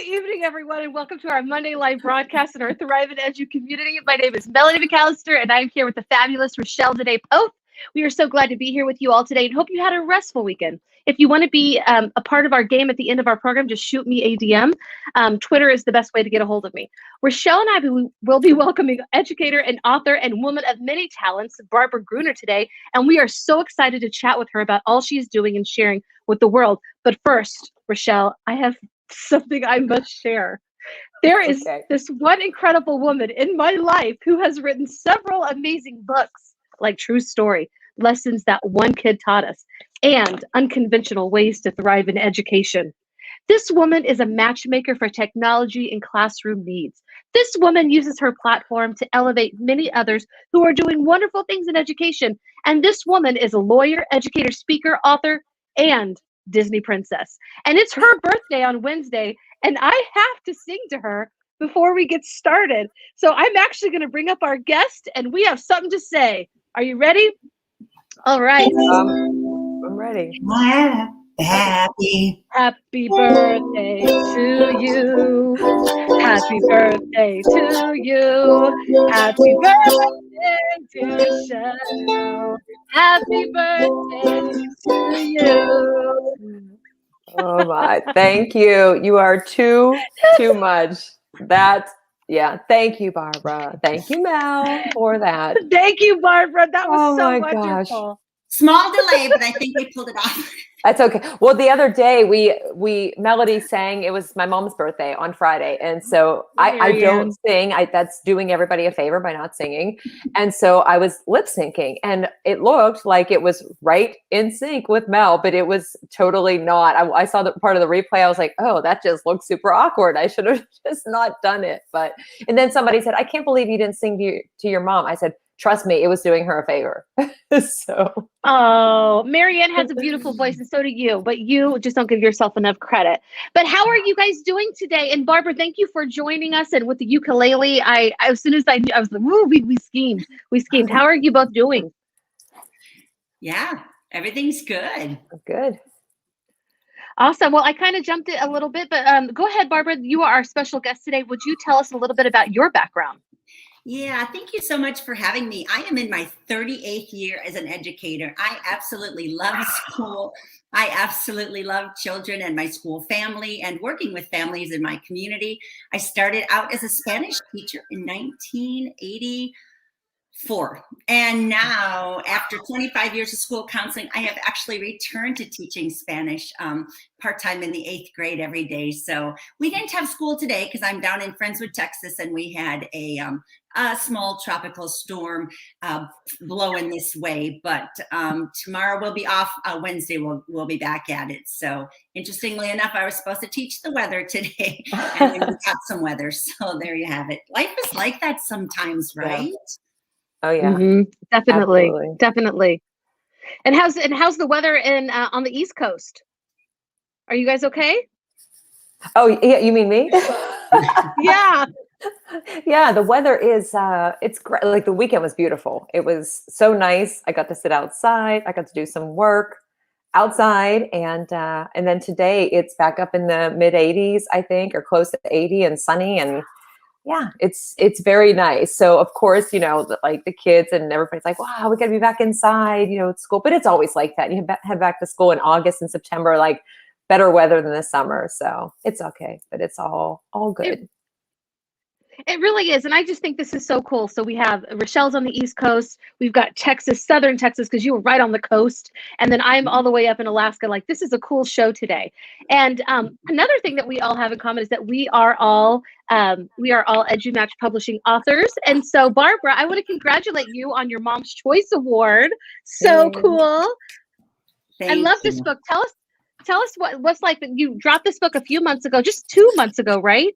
evening, everyone, and welcome to our Monday live broadcast in our Thrive and Edu community. My name is Melanie McAllister, and I'm here with the fabulous Rachelle and Mel. We are so glad to be here with you all today and hope you had a restful weekend. If you want to be a part of our game at the end of our program, just shoot me a DM. Twitter is the best way to get a hold of me. Rachelle and I will be welcoming educator and author and woman of many talents, Barabara Gruener, today, and we are so excited to chat with her about all she's doing and sharing with the world. But first, Rachelle, I have something I must share. There is this one incredible woman in my life who has written several amazing books, like True Story, Lessons That One Kid Taught Us, and Unconventional Ways to Thrive in Education. This woman is a matchmaker for technology and classroom needs. This woman uses her platform to elevate many others who are doing wonderful things in education. And this woman is a lawyer, educator, speaker, author, and Disney princess. And it's her birthday on Wednesday, and I have to sing to her before we get started. So I'm actually going to bring up our guest, and we have something to say. Are you ready? All right. I'm ready. Happy birthday to you. Happy birthday to you. Happy birthday to Rachelle. Happy birthday to you. Oh my, thank you. You are too much. Thank you, Barbara. Thank you, Mel, for that. Thank you, Barbara. That was so wonderful. Gosh. Small delay, but I think we pulled it off. That's okay. Well, the other day Melody sang, it was my mom's birthday on Friday. And so I don't sing. That's doing everybody a favor by not singing. And so I was lip syncing and it looked like it was right in sync with Mel, but it was totally not. I saw the part of the replay. I was like, oh, that just looks super awkward. I should have just not done it. And then somebody said, I can't believe you didn't sing to your mom. I said, trust me, it was doing her a favor. Oh, Marianne has a beautiful voice, and so do you, but you just don't give yourself enough credit. But how are you guys doing today? And Barbara, thank you for joining us. And with the ukulele, as soon as I knew, I was like, woo, we schemed. How are you both doing? Yeah, everything's good. Good. Awesome. Well, I kind of jumped it a little bit, but go ahead, Barbara. You are our special guest today. Would you tell us a little bit about your background? Yeah, thank you so much for having me. I am in my 38th year as an educator. I absolutely love school. I absolutely love children and my school family and working with families in my community. I started out as a Spanish teacher in 1984. And now, after 25 years of school counseling, I have actually returned to teaching Spanish part-time in the 8th grade every day. So we didn't have school today because I'm down in Friendswood, Texas, and we had a small tropical storm blowing this way. But tomorrow we'll be off. Wednesday we'll be back at it. So interestingly enough, I was supposed to teach the weather today, and we got some weather. So there you have it. Life is like that sometimes, right? Yeah. Oh yeah, Definitely, absolutely. Definitely. And how's the weather in on the East Coast? Are you guys okay? Oh yeah, you mean me? Yeah. Yeah, the weather is it's great. Like the weekend was beautiful. It was so nice. I got to sit outside. I got to do some work outside, and then today it's back up in the mid 80s, I think, or close to 80 and sunny, and yeah, it's very nice. So of course, like the kids and everybody's like, wow, we got to be back inside, at school. But it's always like that. You head back to school in August and September, like better weather than the summer. So it's okay, but it's all good. It really is. And I just think this is so cool. So we have Rachelle's on the East Coast. We've got Texas, Southern Texas, because you were right on the coast. And then I'm all the way up in Alaska. Like, this is a cool show today. And another thing that we all have in common is that we are all EduMatch Publishing authors. And so, Barbara, I want to congratulate you on your Mom's Choice Award. So cool. I love this book. Tell us what's like. You dropped this book a few months ago, just 2 months ago, right?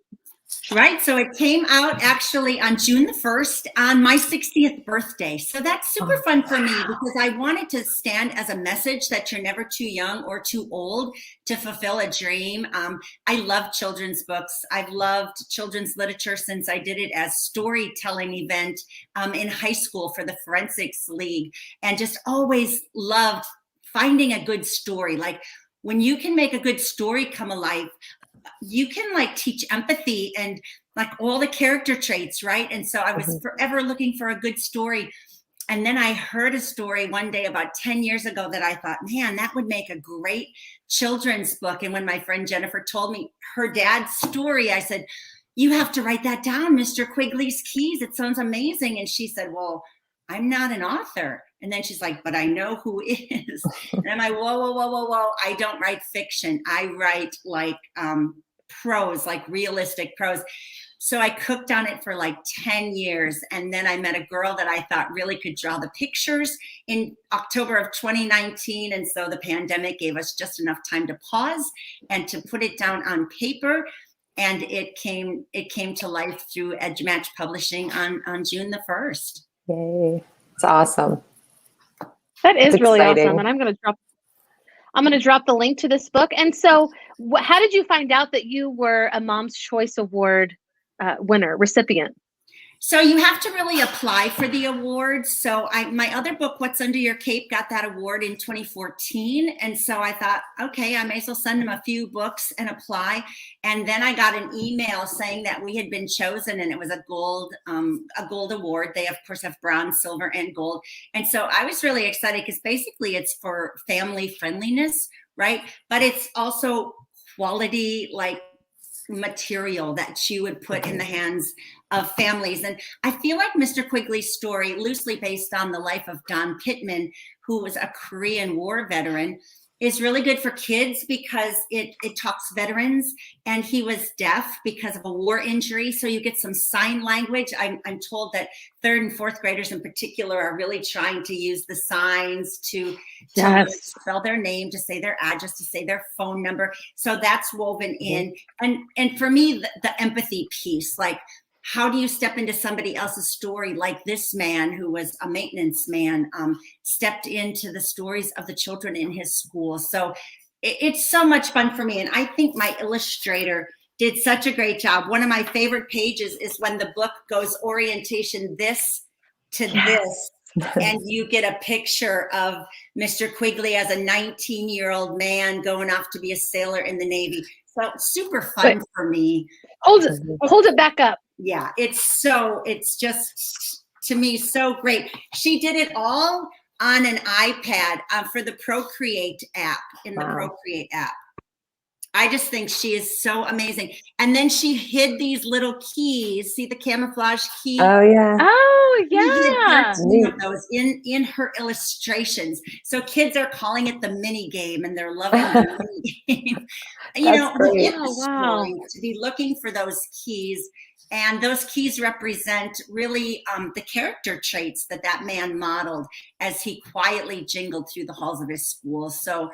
Right. So it came out actually on June the 1st on my 60th birthday. So that's super fun for me because I wanted to stand as a message that you're never too young or too old to fulfill a dream. I love children's books. I've loved children's literature since I did it as storytelling event in high school for the Forensics League, and just always loved finding a good story. Like when you can make a good story come alive, you can like teach empathy and like all the character traits, right? And so I was forever looking for a good story. And then I heard a story one day about 10 years ago that I thought, man, that would make a great children's book. And when my friend Jennifer told me her dad's story, I said, you have to write that down, Mr. Quigley's Keys. It sounds amazing. And she said, well, I'm not an author. And then she's like, but I know who is. And I'm like, whoa. I don't write fiction. I write like prose, like realistic prose. So I cooked on it for like 10 years. And then I met a girl that I thought really could draw the pictures in October of 2019. And so the pandemic gave us just enough time to pause and to put it down on paper. And it came to life through EduMatch Publishing on June the 1st. Yay. It's awesome. That is It's really exciting. awesome. And I'm going to drop the link to this book. And so how did you find out that you were a Mom's Choice Award recipient? So you have to really apply for the awards. So my other book, What's Under Your Cape, got that award in 2014. And so I thought, okay, I may as well send them a few books and apply. And then I got an email saying that we had been chosen, and it was a gold award. They of course have bronze, silver, and gold. And so I was really excited because basically it's for family friendliness, right? But it's also quality, like material that you would put in the hands of families. And I feel like Mr. Quigley's story, loosely based on the life of Don Pittman, who was a Korean War veteran, is really good for kids because it talks veterans, and he was deaf because of a war injury. So you get some sign language. I'm told that 3rd and 4th graders in particular are really trying to use the signs to spell their name, to say their address, to say their phone number. So that's woven in. And for me, the empathy piece, like, how do you step into somebody else's story, like this man who was a maintenance man, stepped into the stories of the children in his school. So it's so much fun for me. And I think my illustrator did such a great job. One of my favorite pages is when the book goes orientation this to this, and you get a picture of Mr. Quigley as a 19-year-old man going off to be a sailor in the Navy. So super fun for me. Hold it back up. Yeah, it's just, to me, so great. She did it all on an iPad for the Procreate app, in the Procreate app. I just think she is so amazing. And then she hid these little keys. See the camouflage key? Oh, yeah. Oh, yeah. Of those in her illustrations. So kids are calling it the mini game, and they're loving the mini game. To be looking for those keys. And those keys represent really the character traits that man modeled as he quietly jingled through the halls of his school. So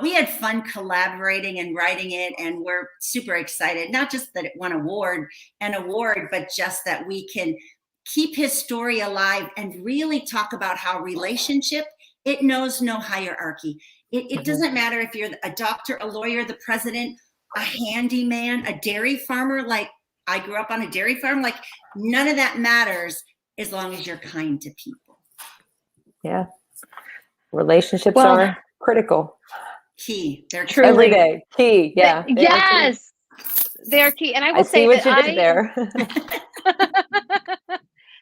we had fun collaborating and writing it, and we're super excited, not just that it won an award, but just that we can keep his story alive and really talk about how relationship, it knows no hierarchy. It doesn't matter if you're a doctor, a lawyer, the president, a handyman, a dairy farmer. Like, I grew up on a dairy farm. Like, none of that matters as long as you're kind to people. Yeah. Relationships are critical. Key. They're truly every day. Key. Yeah. Yes. They're key. And I will say what you did there.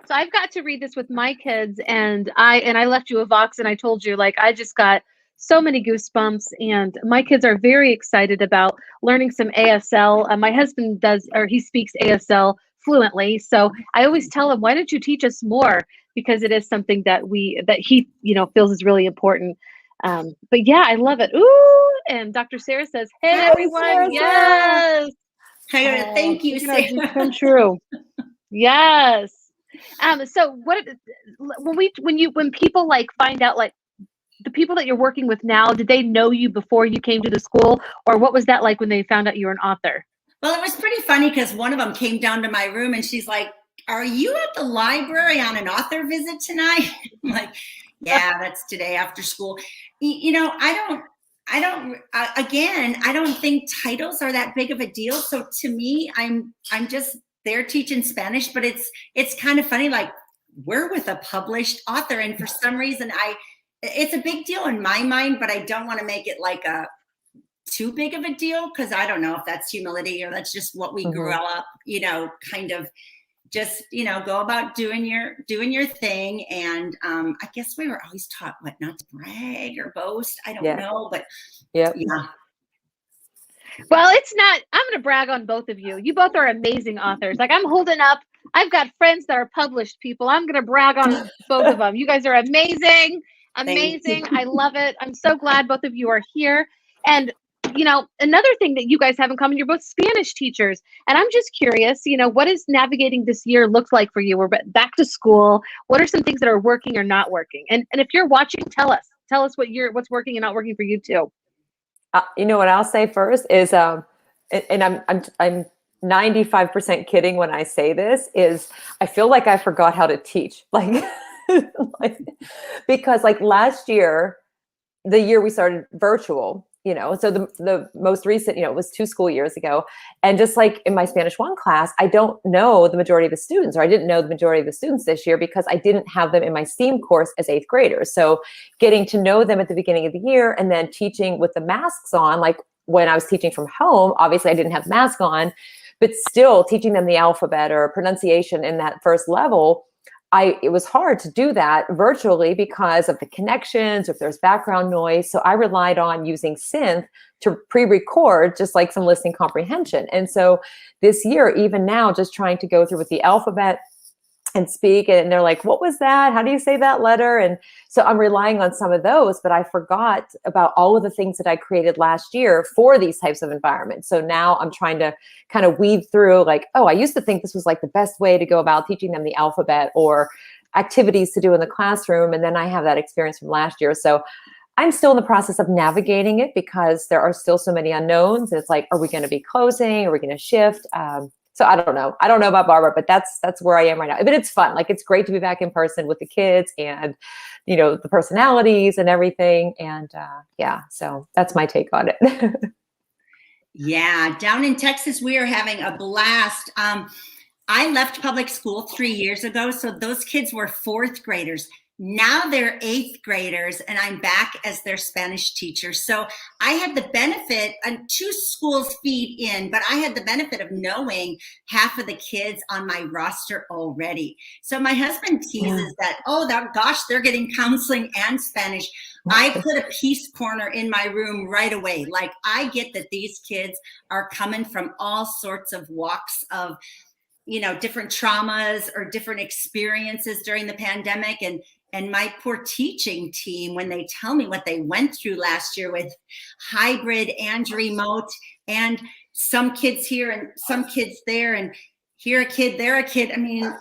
So I've got to read this with my kids, and I left you a Vox, and I told you, like, I just got so many goosebumps, and my kids are very excited about learning some ASL. My husband he speaks ASL fluently. So I always tell him, why don't you teach us more? Because it is something that he feels is really important. But yeah, I love it. Ooh, and Dr. Sarah says, hey, everyone. Sarah, yes. Hey, thank you, Sarah. Come true. Yes. So when people like find out, like, the people that you're working with now, did they know you before you came to the school, or what was that like when they found out you were an author? Well, it was pretty funny because one of them came down to my room and she's like, are you at the library on an author visit tonight? I'm like, yeah, that's today after school. I don't think titles are that big of a deal. So to me, I'm just there teaching Spanish, but it's kind of funny. Like, we're with a published author, and for some reason it's a big deal in my mind, but I don't want to make it like a too big of a deal, because I don't know if that's humility or that's just what we grew up, kind of just, go about doing your thing. And I guess we were always taught not to brag or boast. I don't know, but yeah. Well, it's not, I'm going to brag on both of you. You both are amazing authors. Like, I'm holding up, I've got friends that are published people. I'm going to brag on both of them. You guys are amazing. Amazing. I love it. I'm so glad both of you are here. And, another thing that you guys have in common, you're both Spanish teachers. And I'm just curious, what does navigating this year look like for you? We're back to school. What are some things that are working or not working? And if you're watching, tell us what's working and not working for you too. What I'll say first is, and I'm 95% kidding when I say this, is I feel like I forgot how to teach, because last year, the year we started virtual, so the most recent, it was 2 school years ago. And just like in my Spanish 1 class, I don't know the majority of the students, or I didn't know the majority of the students this year because I didn't have them in my STEAM course as 8th graders. So getting to know them at the beginning of the year and then teaching with the masks on, like when I was teaching from home, obviously I didn't have the mask on, but still teaching them the alphabet or pronunciation in that first level, it was hard to do that virtually because of the connections, if there's background noise. So I relied on using Synth to pre-record just like some listening comprehension. And so this year, even now, just trying to go through with the alphabet and speak, and they're like, what was that? How do you say that letter? And so I'm relying on some of those, but I forgot about all of the things that I created last year for these types of environments. So now I'm trying to kind of weave through I used to think this was the best way to go about teaching them the alphabet or activities to do in the classroom. And then I have that experience from last year. So I'm still in the process of navigating it because there are still so many unknowns. It's are we going to be closing? Are we going to shift? So I don't know. I don't know about Barbara, but that's where I am right now. But it's fun. It's great to be back in person with the kids and, the personalities and everything. And so that's my take on it. Yeah. Down in Texas, we are having a blast. I left public school 3 years ago. So those kids were 4th graders. Now they're 8th graders, and I'm back as their Spanish teacher. So I had the benefit, and 2 schools feed in, but I had the benefit of knowing half of the kids on my roster already. So my husband teases that, gosh, they're getting counseling and Spanish. I put a peace corner in my room right away. I get that these kids are coming from all sorts of walks of, different traumas or different experiences during the pandemic. And my poor teaching team, when they tell me what they went through last year with hybrid and remote, and some kids here and some kids there, and here a kid, there a kid. I mean,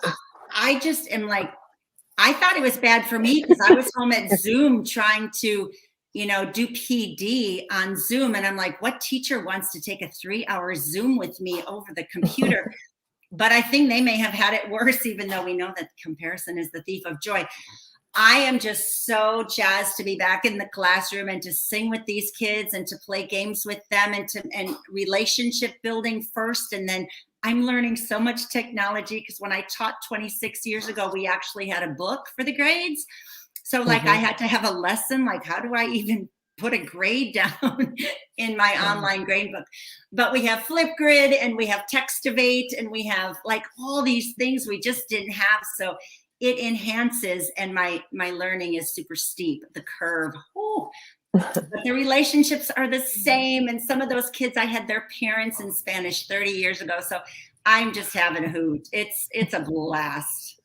I just am I thought it was bad for me because I was home at Zoom trying to, do PD on Zoom. And I'm like, what teacher wants to take a 3-hour Zoom with me over the computer? But I think they may have had it worse, even though we know that comparison is the thief of joy. I am just so jazzed to be back in the classroom and to sing with these kids and to play games with them and relationship building first. And then I'm learning so much technology because when I taught 26 years ago, we actually had a book for the grades. So I had to have a lesson, how do I even put a grade down in my online grade book? But we have Flipgrid and we have Textivate and we have all these things we just didn't have. So it enhances, and my learning is super steep, the curve. But the relationships are the same. And some of those kids, I had their parents in Spanish 30 years ago. So I'm just having a hoot. It's a blast.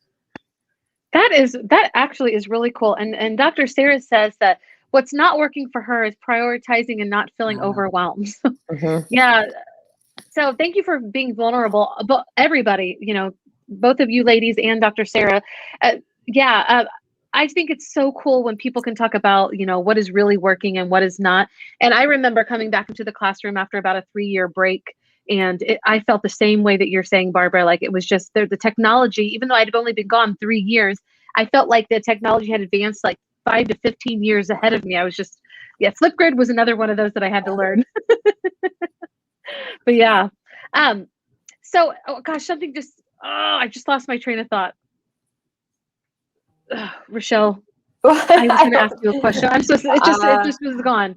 That actually is really cool. And Dr. Sarah says that what's not working for her is prioritizing and not feeling overwhelmed. Yeah. So thank you for being vulnerable. But everybody, both of you ladies and Dr. Sarah. I think it's so cool when people can talk about, what is really working and what is not. And I remember coming back into the classroom after about a 3-year break. And I felt the same way that you're saying, Barbara. It was just the technology, even though I'd only been gone 3 years, I felt like the technology had advanced 5 to 15 years ahead of me. I was just, Flipgrid was another one of those that I had to learn. But yeah. So, something I just lost my train of thought. Rachelle, I was going to ask you a question. I'm so it just was gone.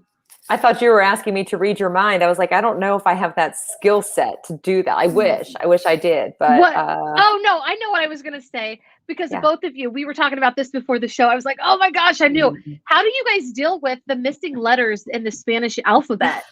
I thought you were asking me to read your mind. I was like, I don't know if I have that skill set to do that. I wish I did, but What? Oh no, I know what I was gonna say because Yeah. both of you, we were talking about this before the show. I was like, oh my gosh, I knew. How do you guys deal with the missing letters in the Spanish alphabet?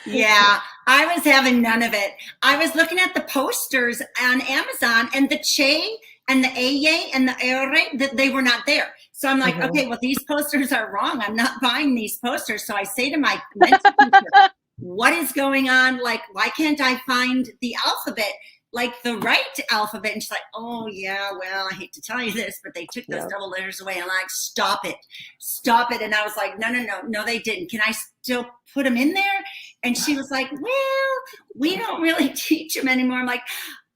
Yeah, I was having none of it. I was looking at the posters on Amazon, and the che and the eye and the ere, that they were not there. So I'm like, okay, well, these posters are wrong. I'm not buying these posters. So I say to my mentor teacher, what is going on? Like, why can't I find the alphabet, like the right alphabet? And she's like, oh yeah, well, I hate to tell you this, but they took those double letters away. And I'm like, stop it. And I was like, no, they didn't. Can I still put them in there? And she was like, well, we don't really teach them anymore. I'm like,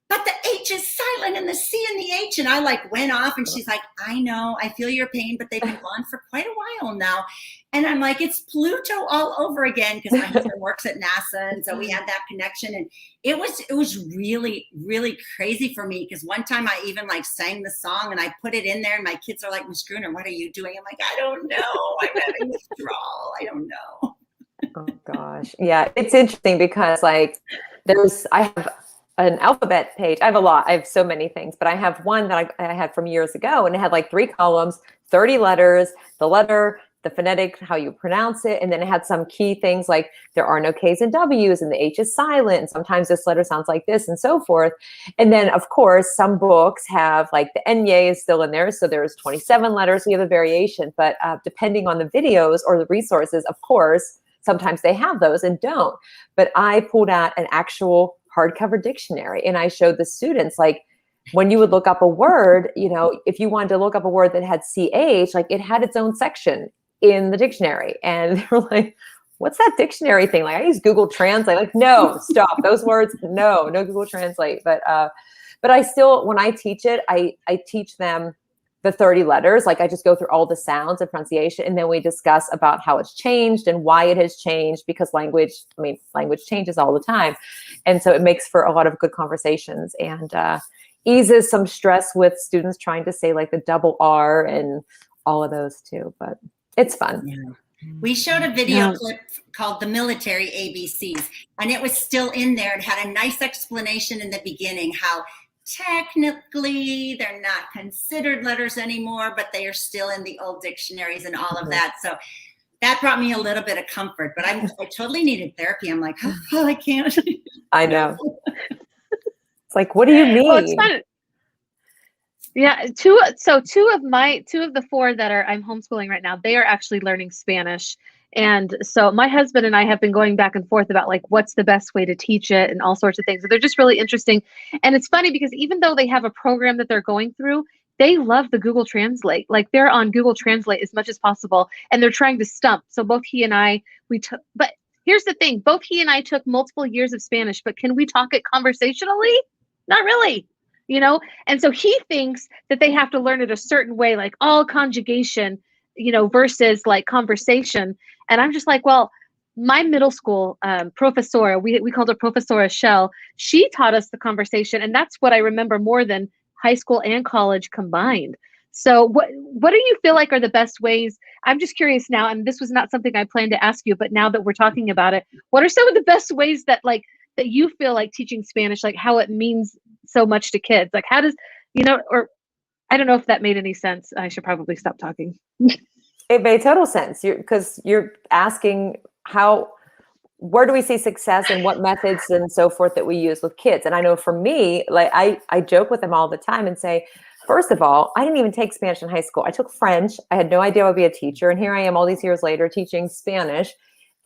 but the H is silent and the C and the H. And I like went off, and she's like, I know, I feel your pain, but they've been gone for quite a while now. And I'm like, it's Pluto all over again, because my husband works at NASA. And so we had that connection. And it was really, really crazy for me, because one time I even like sang the song and I put it in there, and my kids are like, Miss Gruener, what are you doing? I'm like, I don't know. I'm having withdrawal. I don't know. Oh gosh. Yeah. It's interesting because like I have an alphabet page. I have a lot. I have so many things, but I have one that I had from years ago, and it had like 3 columns, 30 letters, the letter, the phonetic, how you pronounce it. And then it had some key things like there are no K's and W's, and the H is silent. And sometimes this letter sounds like this, and so forth. And then of course, some books have like the Enye is still in there. So there's 27 letters. So you have a variation, but depending on the videos or the resources, of course, sometimes they have those and don't. But I pulled out an actual hardcover dictionary, and I showed the students, like, when you would look up a word, you know, if you wanted to look up a word that had CH, like it had its own section in the dictionary. And they were like, what's that dictionary thing? Like, I use Google Translate. Like, no, stop those words. No Google Translate. But I still, when I teach it, I teach them the 30 letters. Like, I just go through all the sounds and pronunciation, and then we discuss about how it's changed and why it has changed, because language changes all the time. And so it makes for a lot of good conversations, and eases some stress with students trying to say like the double R and all of those too. But it's fun. Yeah. We showed a video clip called The Military ABCs, and it was still in there. It had a nice explanation in the beginning how technically they're not considered letters anymore, but they are still in the old dictionaries and all of that. So that brought me a little bit of comfort, but I totally needed therapy. I'm like, oh, I can't. I know. It's like, what do you mean? Well, it's fun. Yeah, two of the 4 that I'm homeschooling right now, they are actually learning Spanish. And so my husband and I have been going back and forth about like what's the best way to teach it and all sorts of things. So they're just really interesting. And it's funny because even though they have a program that they're going through, they love the Google Translate. Like, they're on Google Translate as much as possible, and they're trying to stump. So both he and I, but here's the thing, both he and I took multiple years of Spanish, but can we talk it conversationally? Not really. You know, and so he thinks that they have to learn it a certain way, like all conjugation, you know, versus like conversation. And I'm just like, well, my middle school professor, we called her Professora Shell. She taught us the conversation, and that's what I remember more than high school and college combined. So what do you feel like are the best ways? I'm just curious now, and this was not something I planned to ask you, but now that we're talking about it, what are some of the best ways that you feel like teaching Spanish, like how it means so much to kids? Like, how does, you know, or I don't know if that made any sense. I should probably stop talking. It made total sense, because you're asking where do we see success and what methods and so forth that we use with kids. And I know for me, like I joke with them all the time and say, first of all, I didn't even take Spanish in high school. I took French. I had no idea I would be a teacher. And here I am all these years later teaching Spanish.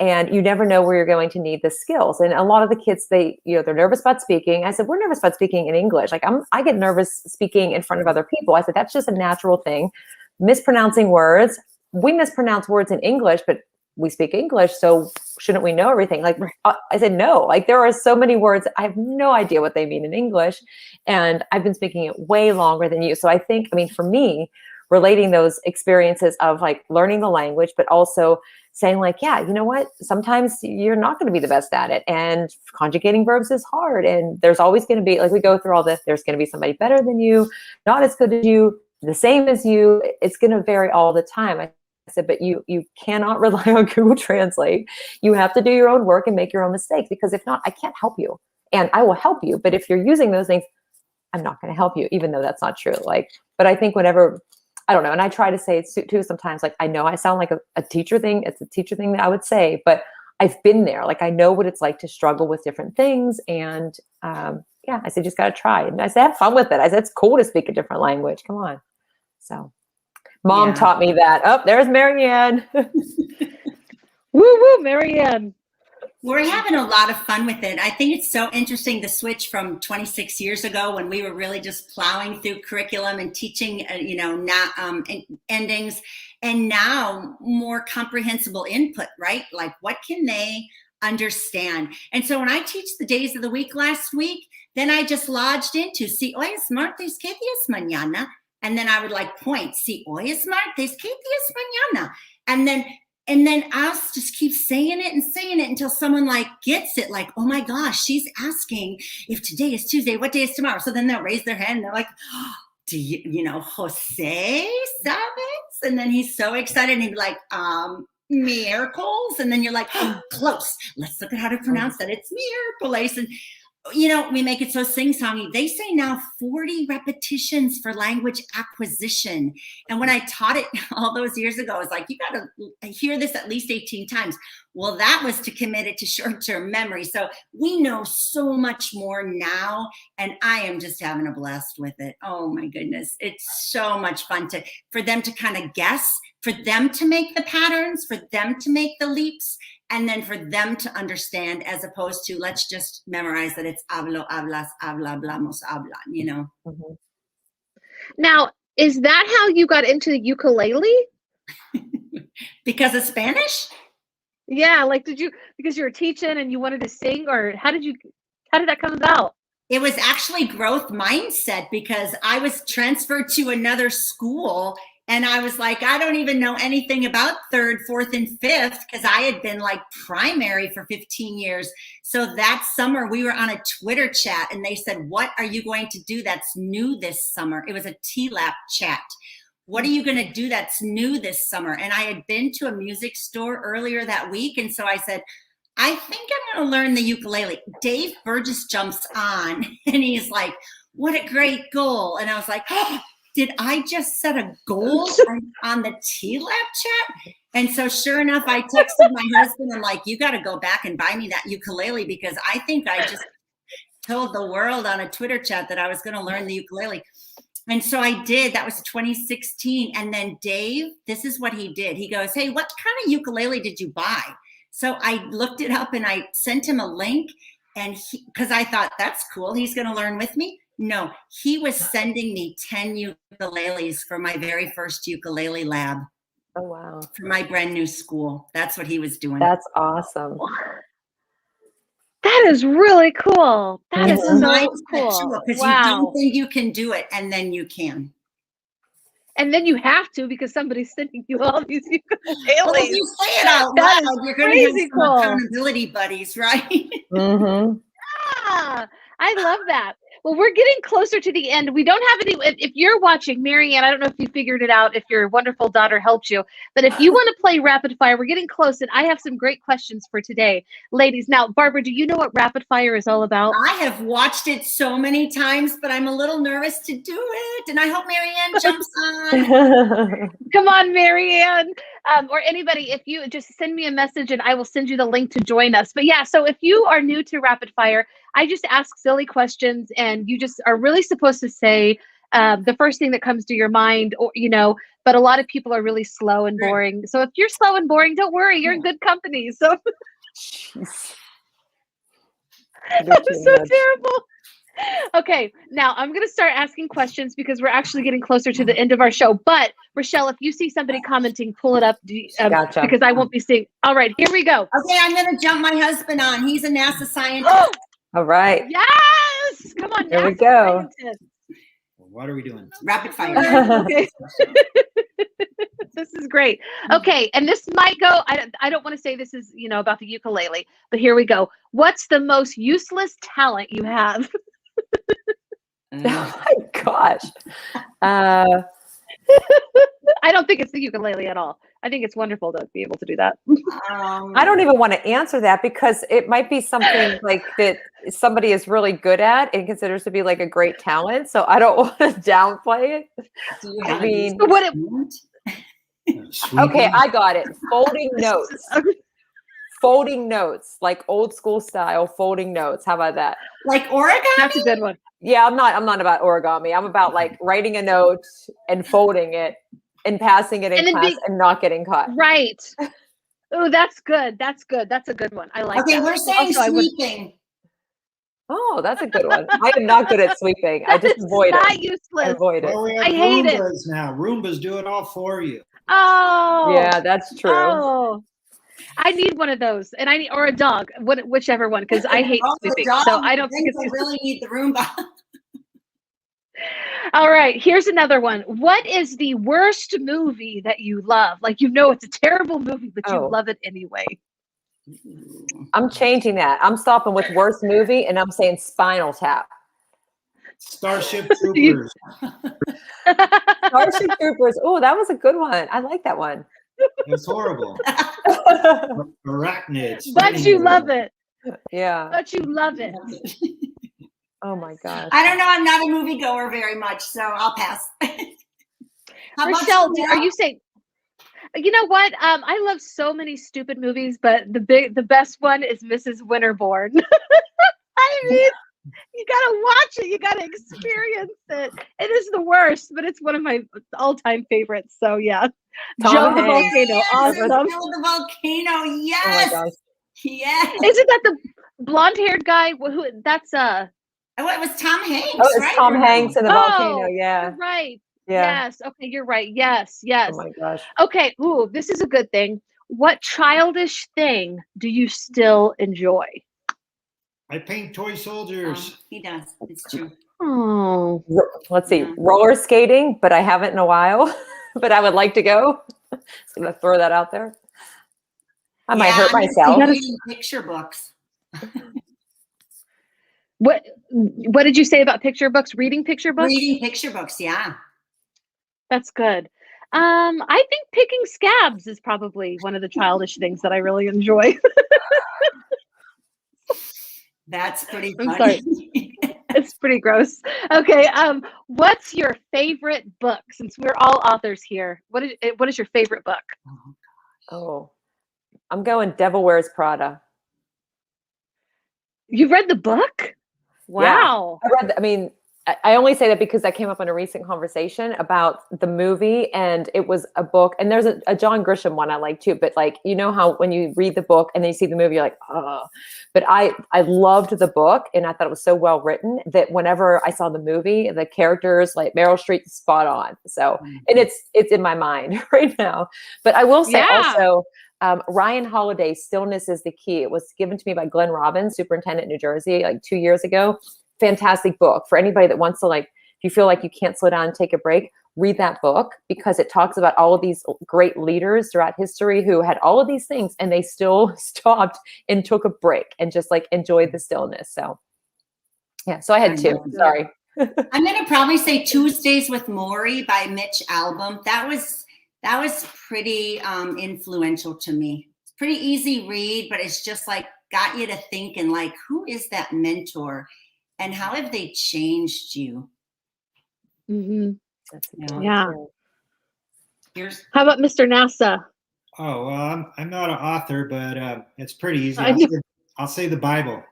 And you never know where you're going to need the skills. And a lot of the kids, they're nervous about speaking. I said, we're nervous about speaking in English. Like I get nervous speaking in front of other people. I said, that's just a natural thing. Mispronouncing words. We mispronounce words in English, but we speak English. So shouldn't we know everything? Like I said, no, like there are so many words. I have no idea what they mean in English. And I've been speaking it way longer than you. So I think, for me, relating those experiences of like learning the language, but also saying like, yeah, you know what? Sometimes you're not going to be the best at it. And conjugating verbs is hard. And there's always going to be, like we go through all this, there's going to be somebody better than you, not as good as you, the same as you. It's going to vary all the time. I said, but you cannot rely on Google Translate. You have to do your own work and make your own mistakes, because if not, I can't help you. And I will help you, but if you're using those things, I'm not going to help you, even though that's not true. Like, but I think whenever, I don't know, and I try to say it too sometimes, like, I know I sound like a teacher thing. It's a teacher thing that I would say, but I've been there. Like, I know what it's like to struggle with different things. And I said, just got to try. And I said, have fun with it. I said, it's cool to speak a different language. Come on. So Mom taught me that. Oh, there's Marianne. Woo, Marianne. We're having a lot of fun with it. I think it's so interesting, the switch from 26 years ago when we were really just plowing through curriculum and teaching, endings, and now more comprehensible input, right? Like, what can they understand? And so when I teach the days of the week last week, then I just lodged into, si hoy es martes, ¿qué día es mañana? And then I would like point, si hoy es martes, ¿qué día es mañana? And then I'll just keep saying it until someone like gets it, like, oh my gosh, she's asking if today is Tuesday, what day is tomorrow? So then they'll raise their hand and they're like, oh, do you know, Jose sabes? And then he's so excited and he'd be like, miracles. And then you're like, oh, close. Let's look at how to pronounce that. It's miracles. And we make it so sing-songy. They say now 40 repetitions for language acquisition. And when I taught it all those years ago, I was like, you got to hear this at least 18 times. Well, that was to commit it to short-term memory. So we know so much more now, and I am just having a blast with it. Oh my goodness. It's so much fun for them to kind of guess, for them to make the patterns, for them to make the leaps, and then for them to understand, as opposed to let's just memorize that it's hablo, hablas, habla, hablamos, hablan, Mm-hmm. Now, is that how you got into the ukulele? Because of Spanish? Yeah, like because you were teaching and you wanted to sing, or how did that come about? It was actually growth mindset, because I was transferred to another school. And I was like, I don't even know anything about 3rd, 4th, and 5th, because I had been like primary for 15 years. So that summer we were on a Twitter chat and they said, what are you going to do that's new this summer? It was a TLAP chat. What are you going to do that's new this summer? And I had been to a music store earlier that week. And so I said, I think I'm going to learn the ukulele. Dave Burgess jumps on and he's like, what a great goal. And I was like, oh, did I just set a goal on the TLAB chat? And so sure enough, I texted my husband and like, you got to go back and buy me that ukulele, because I think I just told the world on a Twitter chat that I was going to learn the ukulele. And so I did. That was 2016. And then Dave, this is what he did. He goes, hey, what kind of ukulele did you buy? So I looked it up and I sent him a link, and because I thought that's cool. He's going to learn with me. No, he was sending me 10 ukuleles for my very first ukulele lab. Oh, wow. For my brand new school. That's what he was doing. That's awesome. That is really cool. That is so cool. Because you don't think you can do it, and then you can. And then you have to, because somebody's sending you all these ukuleles. Well, if you say it out loud, you're going to have some accountability buddies, right? Mm-hmm. Yeah, I love that. Well, we're getting closer to the end. We don't have any. If you're watching, Marianne, I don't know if you figured it out, if your wonderful daughter helped you, but if you want to play rapid fire, we're getting close, and I have some great questions for today. Ladies, now, Barbara, do you know what rapid fire is all about? I have watched it so many times, but I'm a little nervous to do it, and I hope Marianne jumps on. Come on, Marianne. Or anybody, if you just send me a message and I will send you the link to join us. But yeah, so if you are new to rapid fire, I just ask silly questions and you just are really supposed to say the first thing that comes to your mind, or, but a lot of people are really slow and boring. So if you're slow and boring, don't worry, you're in good company. So that was so terrible. Okay, now I'm going to start asking questions because we're actually getting closer to the end of our show. But Rachelle, if you see somebody commenting, pull it up gotcha. Because I won't be seeing. All right, here we go. Okay, I'm going to jump my husband on. He's a NASA scientist. All right. Yes! Come on, here NASA we go. Scientist. What are we doing? Rapid fire. Okay. This is great. Okay, and this might go, I don't want to say this is, about the ukulele, but here we go. What's the most useless talent you have? Oh my gosh. I don't think it's the ukulele at all. I think it's wonderful to be able to do that. I don't even want to answer that because it might be something like that somebody is really good at and considers to be like a great talent. So I don't want to downplay it. I mean, okay, I got it. Folding notes. Folding notes, like old school style folding notes. How about that? Like origami? That's a good one. Yeah, I'm not about origami. I'm about like writing a note and folding it and passing it in class and not getting caught. Right. Oh, that's good. That's good. That's a good one. I like that. Okay, we're saying sweeping. Oh, that's a good one. I am not good at sweeping. I just avoid it. Not useless. I avoid it. Well, we have I hate it. Roombas now. Roombas do it all for you. Oh. Yeah, that's true. Oh. I need one of those, and or a dog, whichever one, because I hate sweeping. So I don't think it's really need the Roomba. All right, here's another one. What is the worst movie that you love? Like, it's a terrible movie, but you love it anyway. I'm changing that. I'm stopping with worst movie, and I'm saying Spinal Tap. Starship Troopers. Starship Troopers. Oh, that was a good one. I like that one. It's horrible. Arachnids. But you love it. Yeah. But you love it. Oh my gosh. I don't know. I'm not a moviegoer very much, so I'll pass. Rachelle, are you saying? You know what? I love so many stupid movies, but the best one is Mrs. Winterbourne. I mean, you gotta watch it. You gotta experience it. It is the worst, but it's one of my all-time favorites. So yeah, Joe the Volcano, awesome. Joe the Volcano, yes. Oh my gosh. Yes. Isn't that the blonde-haired guy? Who? That's Oh, it was Tom Hanks. Oh, it's right? Tom Hanks in the volcano. Yeah. You're right. Yeah. Yes. Okay, you're right. Yes. Yes. Oh my gosh. Okay. Ooh, this is a good thing. What childish thing do you still enjoy? I paint toy soldiers. He does. It's true. Oh. Let's see. Roller skating, but I haven't in a while. But I would like to go. Just gonna throw that out there. I might hurt myself. Reading picture books. What did you say about picture books? Reading picture books? Reading picture books, yeah. That's good. I think picking scabs is probably one of the childish things that I really enjoy. That's pretty funny. I'm sorry. It's pretty gross. Okay. What's your favorite book? Since we're all authors here, what is your favorite book? Oh, I'm going Devil Wears Prada. You read the book? Wow. Yeah. I only say that because that came up in a recent conversation about the movie, and it was a book, and there's a John Grisham one I like too, but like, you know how when you read the book and then you see the movie, you're like, oh, but I loved the book, and I thought it was so well written that whenever I saw the movie, the characters like Meryl Streep, spot on. So, and it's in my mind right now, but I will say also, Ryan Holiday's Stillness is the Key. It was given to me by Glenn Robbins, superintendent in New Jersey, like 2 years ago. Fantastic book for anybody that wants to, like, if you feel like you can't slow down and take a break, read that book, because it talks about all of these great leaders throughout history who had all of these things and they still stopped and took a break and just like enjoyed the stillness. So yeah, so I had two. Sorry. I'm going to probably say Tuesdays with Morrie by Mitch Albom. That was pretty influential to me. It's pretty easy read, but it's just like got you to thinking, like, who is that mentor? And how have they changed you? Mm-hmm. Yeah. How about Mr. NASA? Oh, well, I'm not an author, but it's pretty easy. I'll say the Bible.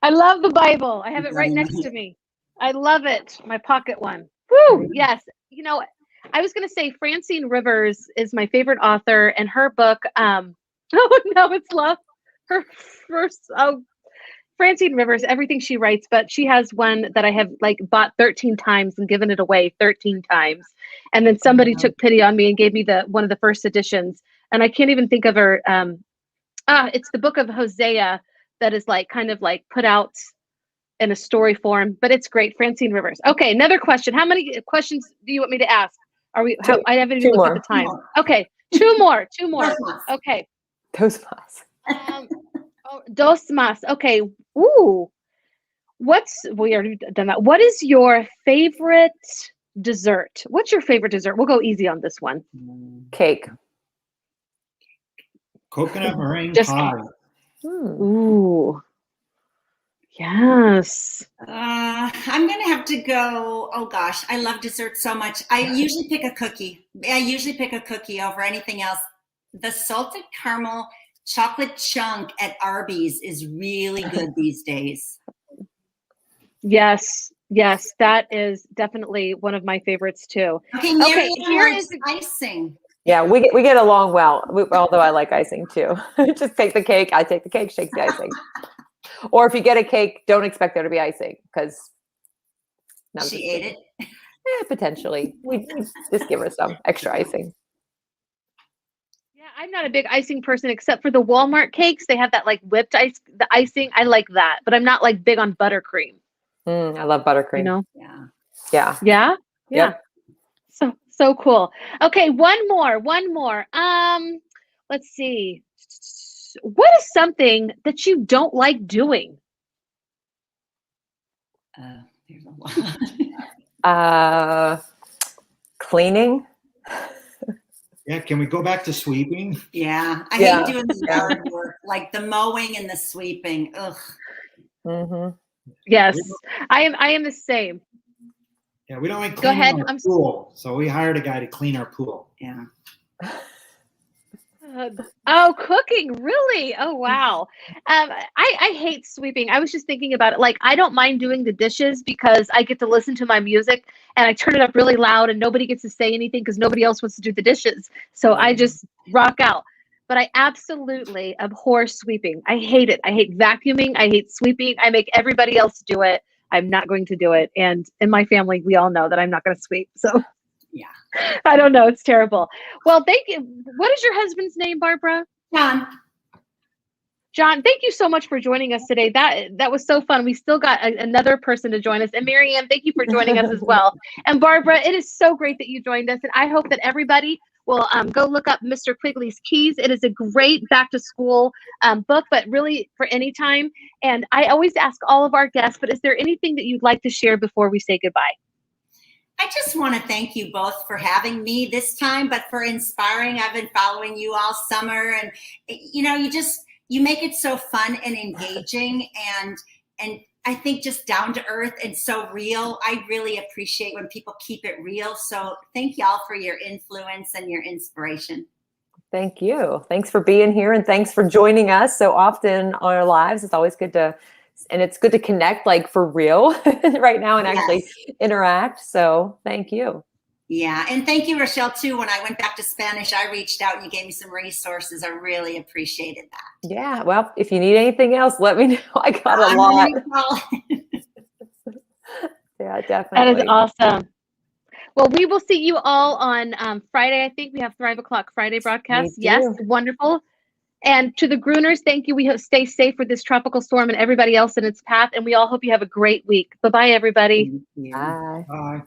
I love the Bible. I have it right next to me. I love it. My pocket one. Woo! Yes. You know, I was going to say Francine Rivers is my favorite author, and her book, oh no, it's love. Her first, Francine Rivers, everything she writes, but she has one that I have like bought 13 times and given it away 13 times. And then somebody took pity on me and gave me one of the first editions. And I can't even think of her. It's the book of Hosea that is like kind of like put out in a story form, but it's great. Francine Rivers. Okay, another question. How many questions do you want me to ask? I haven't even looked at the time. Okay, two more. Okay. Dos más. Dos más. Okay. Ooh. We already done that. What is your favorite dessert. What's your favorite dessert? We'll go easy on this one. Cake. Coconut meringue Just- pie. Ooh. Yes. I'm going to have to go. Oh gosh, I love dessert so much. I usually pick a cookie. Over anything else. The salted caramel chocolate chunk at Arby's is really good these days. Yes. Yes. That is definitely one of my favorites too. Okay, Mary here likes is the- icing. Yeah, we get along well. Although I like icing too. Just take the cake. I take the cake. Shake the icing. Or if you get a cake, don't expect there to be icing because She ate it. Potentially. We just give her some extra icing. Yeah, I'm not a big icing person except for the Walmart cakes. They have that like whipped ice, the icing. I like that, but I'm not like big on buttercream. I love buttercream. You know? Yeah. Yeah. Yeah. Yeah. Yep. So cool. Okay, one more. Let's see. What is something that you don't like doing? There's a lot. Cleaning. Yeah, can we go back to sweeping? Yeah, I Yeah. hate doing the yard work, like the mowing and the sweeping. Ugh. Mm-hmm. Yes, I am the same. Yeah, we don't like Go cleaning ahead. our pool, so we hired a guy to clean our pool. Yeah. Oh, cooking, really? Oh, wow. I hate sweeping. I was just thinking about it. Like, I don't mind doing the dishes because I get to listen to my music and I turn it up really loud and nobody gets to say anything because nobody else wants to do the dishes. So I just rock out. But I absolutely abhor sweeping. I hate it. I hate vacuuming. I hate sweeping. I make everybody else do it. I'm not going to do it. And in my family, we all know that I'm not going to sweep. So Yeah. I don't know. It's terrible. Well, thank you. What is your husband's name, Barbara? John, thank you so much for joining us today. That was so fun. We still got another person to join us. And Marianne, thank you for joining us as well. And Barbara, it is so great that you joined us. And I hope that everybody will go look up Mr. Quigley's Keys. It is a great back to school book, but really for any time. And I always ask all of our guests, but is there anything that you'd like to share before we say goodbye? I just want to thank you both for having me this time, but for inspiring. I've been following you all summer, and you make it so fun and engaging, and I think just down to earth and so real. I really appreciate when people keep it real. So thank y'all for your influence and your inspiration. Thank you. Thanks for being here, and thanks for joining us so often on our lives. It's always good to connect like for real right now and actually interact. So thank you. Yeah. And thank you, Rachelle, too. When I went back to Spanish, I reached out and you gave me some resources. I really appreciated that. Yeah. Well, if you need anything else, let me know. I got a lot. Yeah, definitely. That is awesome. Well, we will see you all on Friday. I think we have 5 o'clock Friday broadcast. Yes. Wonderful. And to the Grueners, thank you. We hope stay safe with this tropical storm and everybody else in its path. And we all hope you have a great week. Bye-bye, everybody. Bye. Bye.